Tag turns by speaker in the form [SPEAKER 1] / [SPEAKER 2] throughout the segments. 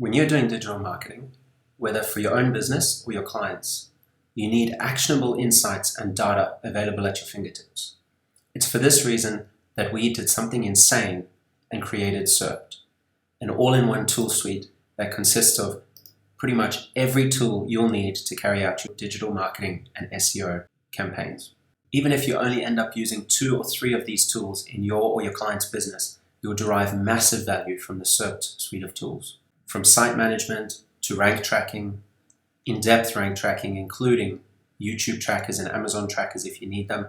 [SPEAKER 1] When you're doing digital marketing, whether for your own business or your clients, you need actionable insights and data available at your fingertips. It's for this reason that we did something insane and created SERPed, an all-in-one tool suite that consists of pretty much every tool you'll need to carry out your digital marketing and SEO campaigns. Even if you only end up using 2 or 3 of these tools in your or your client's business, you'll derive massive value from the SERPed suite of tools. From site management to rank tracking, in-depth rank tracking, including YouTube trackers and Amazon trackers if you need them,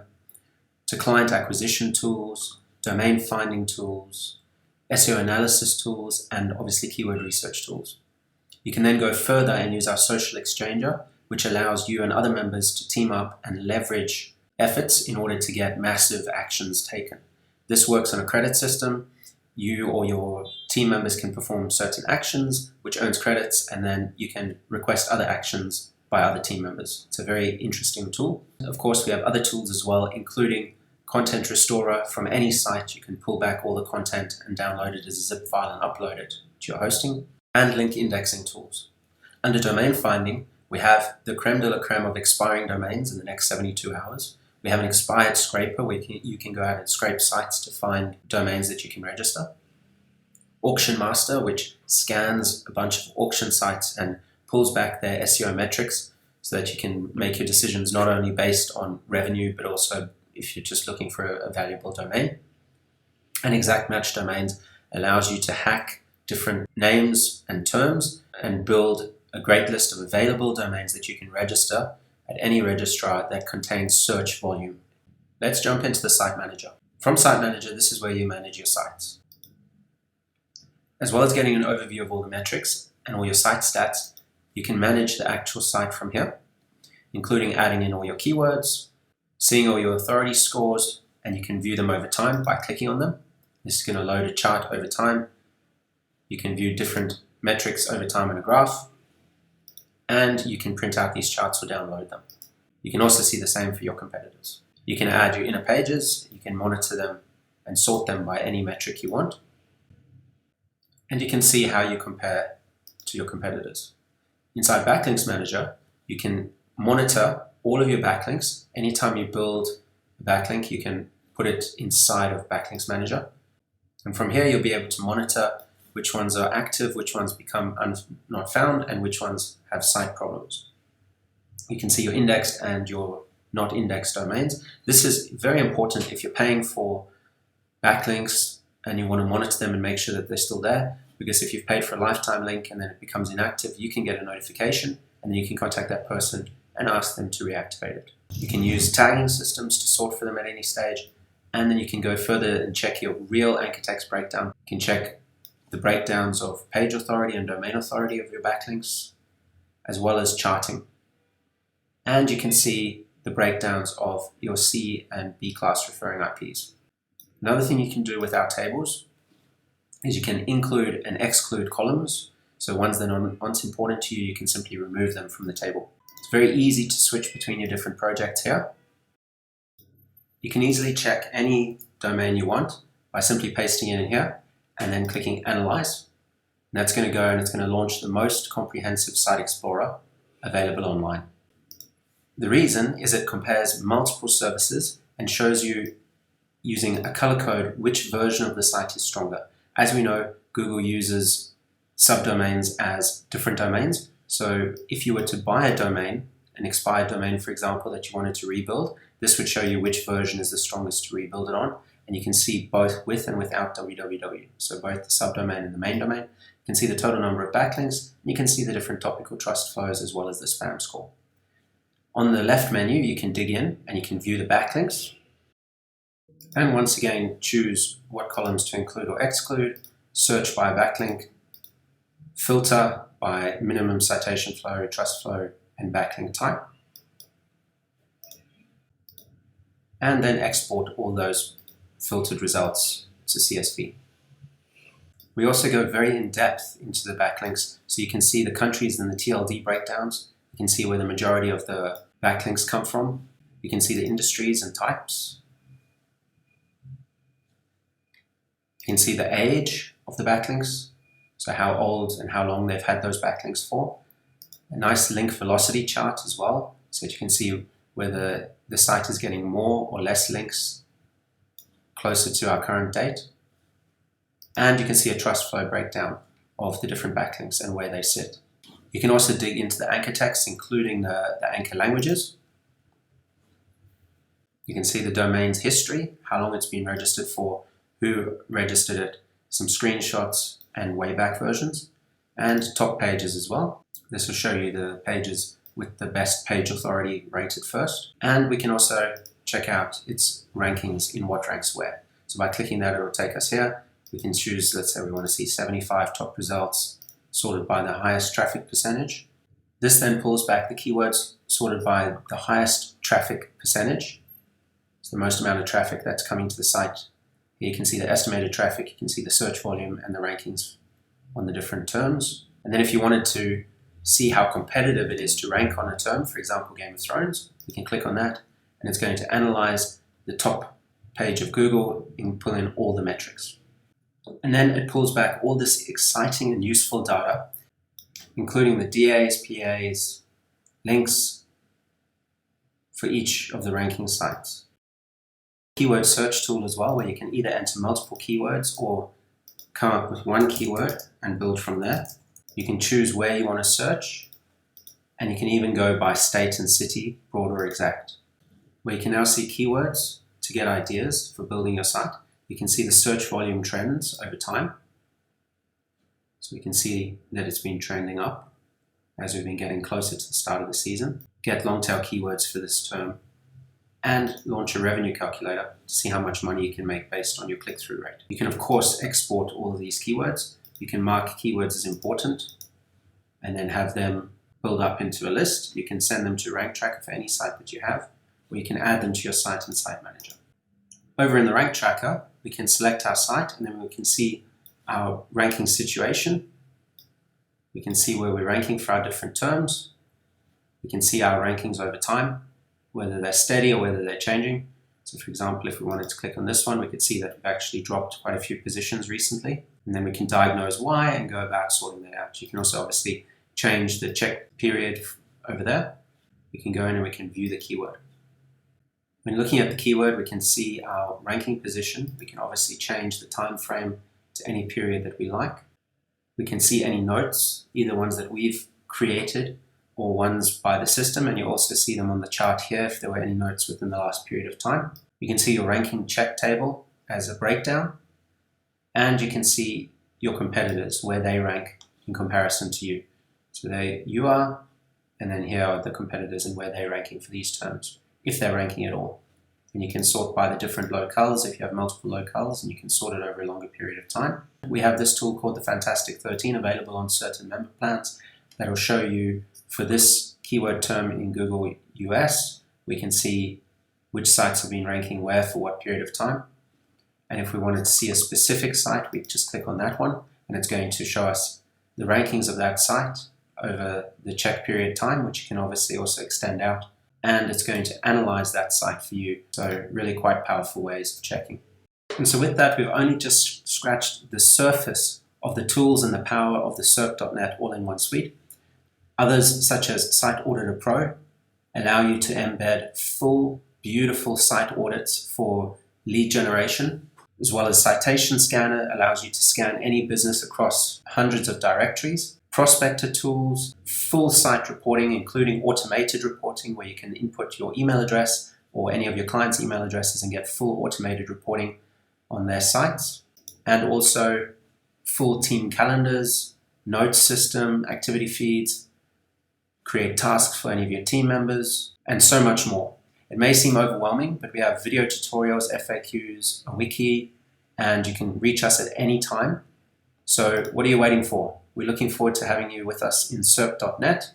[SPEAKER 1] to client acquisition tools, domain finding tools, SEO analysis tools, and obviously keyword research tools. You can then go further and use our social exchanger, which allows you and other members to team up and leverage efforts in order to get massive actions taken. This works on a credit system. You or your team members can perform certain actions, which earns credits, and then you can request other actions by other team members. It's a very interesting tool. Of course, we have other tools as well, including Content Restorer. From any site, you can pull back all the content and download it as a zip file and upload it to your hosting, and link indexing tools. Under domain finding, we have the creme de la creme of expiring domains in the next 72 hours. We have an expired scraper where you can go out and scrape sites to find domains that you can register. Auction Master, which scans a bunch of auction sites and pulls back their SEO metrics so that you can make your decisions not only based on revenue, but also if you're just looking for a valuable domain. And Exact Match Domains allows you to hack different names and terms and build a great list of available domains that you can register at any registrar that contains search volume. Let's jump into the Site Manager. From Site Manager, this is where you manage your sites. As well as getting an overview of all the metrics and all your site stats, you can manage the actual site from here, including adding in all your keywords, seeing all your authority scores, and you can view them over time by clicking on them. This is going to load a chart over time. You can view different metrics over time in a graph, and you can print out these charts or download them. You can also see the same for your competitors. You can add your inner pages, you can monitor them and sort them by any metric you want, and you can see how you compare to your competitors. Inside Backlinks Manager, you can monitor all of your backlinks. Anytime you build a backlink, you can put it inside of Backlinks Manager. And from here, you'll be able to monitor which ones are active, which ones become not found, and which ones have site problems. You can see your indexed and your not indexed domains. This is very important if you're paying for backlinks and you want to monitor them and make sure that they're still there, because if you've paid for a lifetime link and then it becomes inactive, you can get a notification and then you can contact that person and ask them to reactivate it. You can use tagging systems to sort for them at any stage, and then you can go further and check your real anchor text breakdown. You can check the breakdowns of page authority and domain authority of your backlinks, as well as charting. And you can see the breakdowns of your C and B class referring IPs. Another thing you can do with our tables is you can include and exclude columns. So ones that aren't important to you, you can simply remove them from the table. It's very easy to switch between your different projects here. You can easily check any domain you want by simply pasting it in here and then clicking Analyze. And that's going to go and it's going to launch the most comprehensive site explorer available online. The reason is it compares multiple services and shows you using a color code which version of the site is stronger. As we know, Google uses subdomains as different domains. So if you were to buy a domain, an expired domain, for example, that you wanted to rebuild, this would show you which version is the strongest to rebuild it on. And you can see both with and without www. So both the subdomain and the main domain. You can see the total number of backlinks. And you can see the different topical trust flows as well as the spam score. On the left menu, you can dig in and you can view the backlinks. And once again, choose what columns to include or exclude, search by backlink, filter by minimum citation flow, trust flow, and backlink type. And then export all those filtered results to CSV. We also go very in depth into the backlinks, so you can see the countries and the TLD breakdowns. You can see where the majority of the backlinks come from. You can see the industries and types. You can see the age of the backlinks. so how old and how long they've had those backlinks for. A nice link velocity chart as well, so that you can see whether the site is getting more or less links closer to our current date. And you can see a trust flow breakdown of the different backlinks and where they sit. You can also dig into the anchor text, including the anchor languages. You can see the domain's history, how long it's been registered for, who registered it, some screenshots and way back versions, and top pages as well. This will show you the pages with the best page authority rated first. And we can also check out its rankings in what ranks where. So by clicking that, it will take us here. We can choose, let's say we want to see 75 top results sorted by the highest traffic percentage. This then pulls back the keywords sorted by the highest traffic percentage. It's the most amount of traffic that's coming to the site. Here you can see the estimated traffic, you can see the search volume and the rankings on the different terms. And then if you wanted to see how competitive it is to rank on a term, for example, Game of Thrones, you can click on that and it's going to analyze the top page of Google and pull in all the metrics. And then it pulls back all this exciting and useful data, including the DAs, PAs, links for each of the ranking sites. Keyword search tool as well, where you can either enter multiple keywords or come up with one keyword and build from there. You can choose where you want to search, and you can even go by state and city, broad or exact. Where you can now see keywords to get ideas for building your site. You can see the search volume trends over time. So we can see that it's been trending up as we've been getting closer to the start of the season. Get long tail keywords for this term and launch a revenue calculator to see how much money you can make based on your click-through rate. You can of course export all of these keywords. You can mark keywords as important and then have them build up into a list. You can send them to Rank Tracker for any site that you have, or you can add them to your site in Site Manager. Over in the Rank Tracker, we can select our site and then we can see our ranking situation. We can see where we're ranking for our different terms. We can see our rankings over time, whether they're steady or whether they're changing. So for example, if we wanted to click on this one, we could see that we've actually dropped quite a few positions recently. And then we can diagnose why and go about sorting that out. You can also obviously change the check period over there. We can go in and we can view the keyword. When looking at the keyword, we can see our ranking position. We can obviously change the time frame to any period that we like. We can see any notes, either ones that we've created or ones by the system, and you also see them on the chart here if there were any notes within the last period of time. You can see your ranking check table as a breakdown, and you can see your competitors, where they rank in comparison to you. So there you are, and then here are the competitors and where they're ranking for these terms, if they're ranking at all. And you can sort by the different locales if you have multiple locales, and you can sort it over a longer period of time. We have this tool called the Fantastic 13 available on certain member plans that will show you for this keyword term in Google US, we can see which sites have been ranking where for what period of time. And if we wanted to see a specific site, we just click on that one and it's going to show us the rankings of that site over the check period time, which you can obviously also extend out. And it's going to analyze that site for you. So really quite powerful ways of checking. And so with that, we've only just scratched the surface of the tools and the power of the SERP.net all-in-one suite. Others, such as Site Auditor Pro, allow you to embed full, beautiful site audits for lead generation, as well as Citation Scanner allows you to scan any business across hundreds of directories. Prospector tools, full site reporting, including automated reporting, where you can input your email address or any of your clients' email addresses and get full automated reporting on their sites. And also full team calendars, notes system, activity feeds, create tasks for any of your team members, and so much more. It may seem overwhelming, but we have video tutorials, FAQs, a wiki, and you can reach us at any time. So what are you waiting for? We're looking forward to having you with us in SERP.net.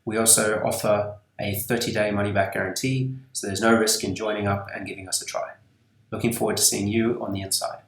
[SPEAKER 1] We also offer a 30-day money-back guarantee, so there's no risk in joining up and giving us a try. Looking forward to seeing you on the inside.